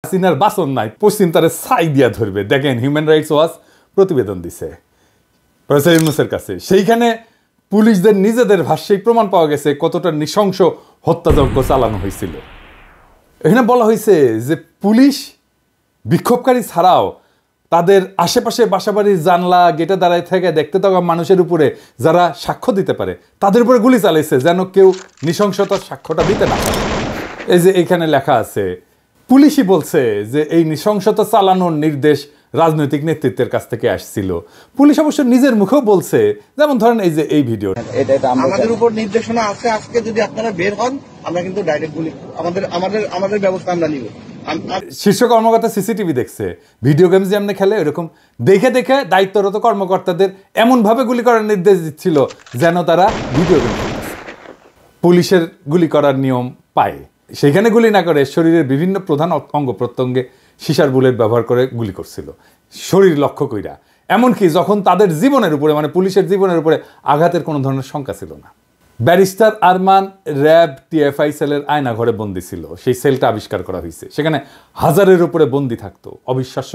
হাসিনার বাসন নাই, পশ্চিম তারে ছাই দিয়া ধরবে। দেখেন হিউম্যান রাইটস ওয়াচ প্রতিবেদন দিছে প্রফেসর ইউনূসের কাছে, সেইখানে পুলিশদের নিজেদের ভাষ্যেই প্রমাণ পাওয়া গেছে কতটা নৃশংস হত্যাযজ্ঞ চালানো হয়েছিল। এখানে বলা হয়েছে যে পুলিশ বিক্ষোভকারী ছাড়াও তাদের আশেপাশে বাসাবাড়ির জানলা গেটে দাঁড়ায় থেকে দেখতে থাকা মানুষের উপরে যারা সাক্ষ্য দিতে পারে তাদের উপরে গুলি চালাইছে, যেন কেউ নৃশংসতার সাক্ষ্যটা দিতে না পারে। এই যে এখানে লেখা আছে, পুলিশই বলছে যে এই নৃশংসতা চালানোর নির্দেশ রাজনৈতিক নেতৃত্বের কাছ থেকে আসছিল। পুলিশ অবশ্য নিজের মুখেও বলছে, যেমন ধরেন এই যে এই ভিডিও, আমাদের উপর নির্দেশনা আছে, আজকে যদি আপনারা বের হন আমরা কিন্তু ডাইরেক্ট গুলি, আমাদের ব্যবস্থা আমরা নিব। শীর্ষ কর্মকর্তা সিসিটিভি দেখছে, ভিডিও গেমস যেমন খেলে এরকম দেখে দেখে দায়িত্বরত কর্মকর্তাদের এমন ভাবে গুলি করার নির্দেশ দিচ্ছিল যেন তারা ভিডিও গেম খেলতেছে। পুলিশের গুলি করার নিয়ম পায়, সেখানে গুলি না করে শরীরের বিভিন্ন প্রধান অঙ্গ প্রত্যঙ্গে সিসার বুলেট ব্যবহার করে গুলি করছিল, শরীর লক্ষ্য কইরা। এমনকি যখন তাদের জীবনের উপরে, মানে পুলিশের জীবনের উপরে আঘাতের কোনো ধরনের শঙ্কা ছিল না। ব্যারিস্টার আরমান র্যাব টিএফআই সেলের আয়না ঘরে বন্দি ছিল, সেই সেলটা আবিষ্কার করা হয়েছে, সেখানে হাজারের উপরে বন্দি থাকতো। অবিশ্বাস্য